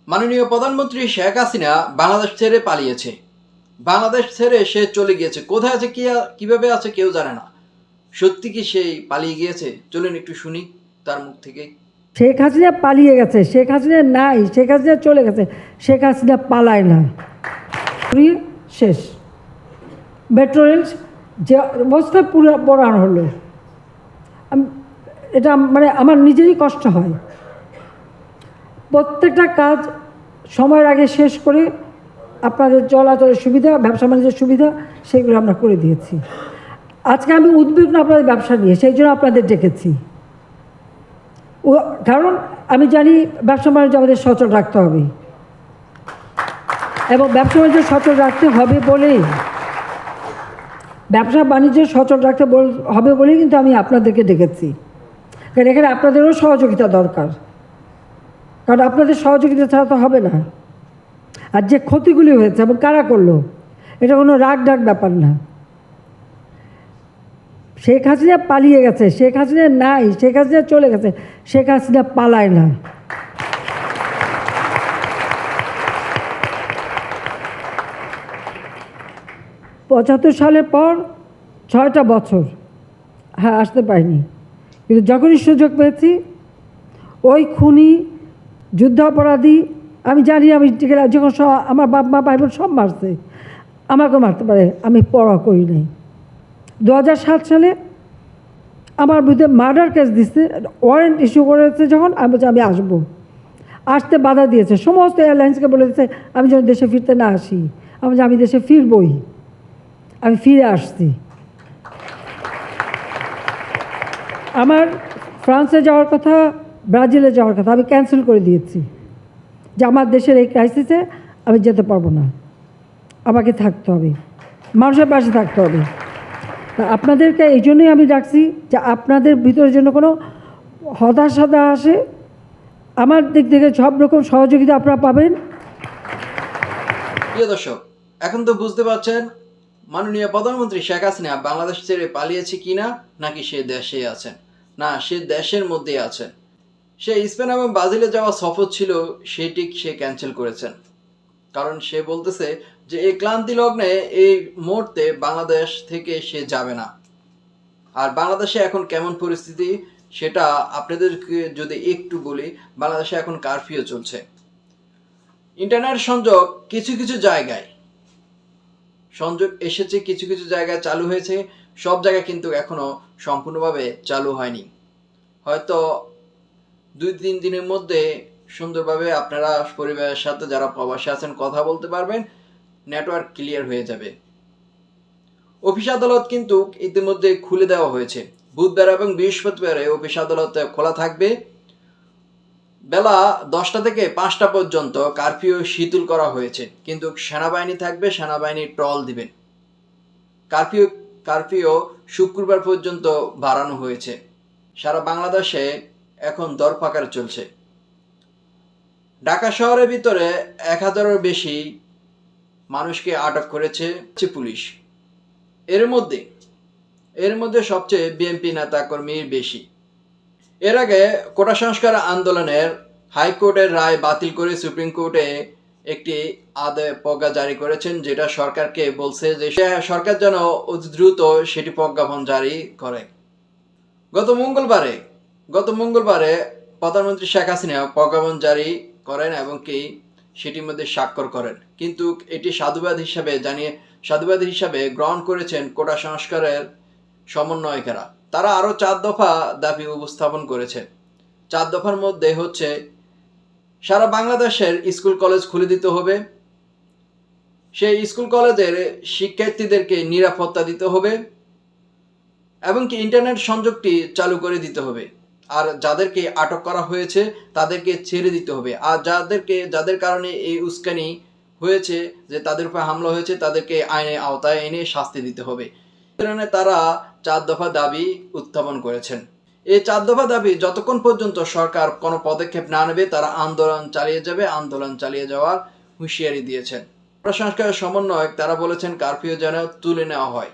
মাননীয় প্রধানমন্ত্রী শেখ হাসিনা বাংলাদেশ ছেড়ে পালিয়েছে। বাংলাদেশ ছেড়ে সে চলে গিয়েছে। কোথায় আছে, কিভাবে আছে কেউ জানে না। সত্যি কি সেই পালিয়ে গিয়েছে? চলুন একটু শুনি তার মুখ থেকে। শেখ হাসিনা পালিয়ে গেছে, শেখ হাসিনা নাই, শেখ হাসিনা চলে গেছে, শেখ হাসিনা পালায় না। শেষ মেট্রো রেল যে অবস্থা পুরো পড়ানো হলো, এটা মানে আমার নিজেরই কষ্ট হয়। প্রত্যেকটা কাজ সময়ের আগে শেষ করে আপনাদের চলাচলের সুবিধা, ব্যবসা বাণিজ্যের সুবিধা, সেগুলো আমরা করে দিয়েছি। আজকে আমি উদ্বিগ্ন আপনাদের ব্যবসা নিয়ে, সেই জন্য আপনাদের ডেকেছি। কারণ আমি জানি ব্যবসা বাণিজ্য আমাদের সচল রাখতে হবে, এবং ব্যবসা বাণিজ্য সচল রাখতে হবে বলেই কিন্তু আমি আপনাদেরকে ডেকেছি। কারণ এখানে আপনাদেরও সহযোগিতা দরকার, কারণ আপনাদের সহযোগিতা ছাড়া তো হবে না। আর যে ক্ষতিগুলি হয়েছে এবং কারা করলো, এটা কোনো রাগ ডাক ব্যাপার না। শেখ হাসিনা পালিয়ে গেছে, শেখ হাসিনা নাই, শেখ হাসিনা চলে গেছে, শেখ হাসিনা পালায় না। পঁচাত্তর সালের পর 6টা বছর আসতে পারিনি, কিন্তু যখনই সুযোগ পেয়েছি ওই খুনি, যুদ্ধাপরাধী, আমি জানি আমি যখন আমার বাপ মা ভাই বোন সব মারছে, আমাকে মারতে পারে, আমি পরোয়া করি নাই। 2007 সালে আমার বিরুদ্ধে মার্ডার কেস দিচ্ছে, ওয়ারেন্ট ইস্যু করেছে। যখন আমি বলছি আমি আসবো, আসতে বাধা দিয়েছে, সমস্ত এয়ারলাইন্সকে বলে দিচ্ছে আমি যেন দেশে ফিরতে না আসি। আমি দেশে ফিরবই, আমি ফিরে আসছি। আমার ফ্রান্সে যাওয়ার কথা, ব্রাজিলে যাওয়ার কথা আমি ক্যান্সেল করে দিয়েছি, যে আমার দেশের এই ক্রাইসিসে আমি যেতে পারবো না, আমাকে থাকতে হবে, মানুষের পাশে থাকতে হবে। আপনাদেরকে এই জন্যই আমি ডাকছি, যে আপনাদের ভিতরের জন্য কোনো হতাশা না আসে, আমার দিক থেকে সব রকম সহযোগিতা আপনারা পাবেন। প্রিয় দর্শক, এখন তো বুঝতে পারছেন মাননীয় প্রধানমন্ত্রী শেখ হাসিনা বাংলাদেশ ছেড়ে পালিয়েছে কিনা, নাকি সে দেশে আছেন। না, সে দেশের মধ্যে আছেন। সে স্পেন এবং ব্রাজিলে যাওয়া সফর ছিল, সেটি সে ক্যান্সেল করেছেন। কারণ সে বলতেছে যে এই ক্লান্তি লগ্নে, এই মুহূর্তে বাংলাদেশ থেকে সে যাবে না। আর বাংলাদেশে এখন কেমন পরিস্থিতি সেটা আপনাদেরকে যদি একটু বলি। বাংলাদেশে এখন কারফিউ চলছে। ইন্টারনেট সংযোগ কিছু কিছু জায়গায় সংযোগ এসেছে, কিছু কিছু জায়গায় চালু হয়েছে, সব জায়গায় কিন্তু এখনো সম্পূর্ণভাবে চালু হয়নি। হয়তো 2-3 দিনের মধ্যে সুন্দরভাবে আপনারা পরিবারের সাথে যারা প্রবাসে আছেন কথা বলতে পারবেন, নেটওয়ার্ক ক্লিয়ার হয়ে যাবে। অফিস আদালত কিন্তু ইতিমধ্যে খুলে দেওয়া হয়েছে। বুধবার এবং বৃহস্পতিবারে অফিস আদালত খোলা থাকবে। বেলা 10টা থেকে 5টা পর্যন্ত কারফিউ শিথিল করা হয়েছে, কিন্তু সেনাবাহিনী থাকবে, সেনাবাহিনী ট্রল দিবেন। কারফিউ শুক্রবার পর্যন্ত বাড়ানো হয়েছে। সারা বাংলাদেশে এখন দরপাকার চলছে। ঢাকা শহরের ভিতরে 1000-এর বেশি মানুষকে আটক করেছে পুলিশ। এর মধ্যে সবচেয়ে বিএনপি নেতা কর্মীর বেশি। এর আগে কোটা সংস্কার আন্দোলনের হাইকোর্টের রায় বাতিল করে সুপ্রিম কোর্টে একটি প্রজ্ঞা জারি করেছেন, যেটা সরকারকে বলছে যে সরকার যেন অতি দ্রুত সেটি প্রজ্ঞাপন জারি করে। গত মঙ্গলবারে প্রধানমন্ত্রী শেখ হাসিনা প্রজ্ঞাপন জারি করেন এবং কি সেটির মধ্যে স্বাক্ষর করেন, কিন্তু এটি সাধুবাদ হিসাবে গ্রহণ করেছেন কোটা সংস্কারের সমন্বয়কেরা। তারা আরও 4 দফা দাবি উপস্থাপন করেছে। 4 দফার মধ্যে হচ্ছে সারা বাংলাদেশের স্কুল কলেজ খুলে দিতে হবে, সেই স্কুল কলেজের শিক্ষার্থীদেরকে নিরাপত্তা দিতে হবে, এবং কি ইন্টারনেট সংযোগটি চালু করে দিতে হবে। আর যাদেরকে আটক করা হয়েছে তাদেরকে ছেড়ে দিতে হবে। আর যাদের কারণে এই উস্কানি হয়েছে, যে তাদের উপর হামলা হয়েছে, তাদেরকে আইনের আওতায় এনে শাস্তি দিতে হবে। তারা 4 দফা দাবি উত্থাপন করেছেন। এই 4 দফা দাবি যতক্ষণ পর্যন্ত সরকার কোনো পদক্ষেপ না নেবে, তারা আন্দোলন চালিয়ে যাওয়ার হুঁশিয়ারি দিয়েছেন। সংস্কারের সমন্বয়ক তারা বলেছেন কারফিউ যেন তুলে নেওয়া হয়।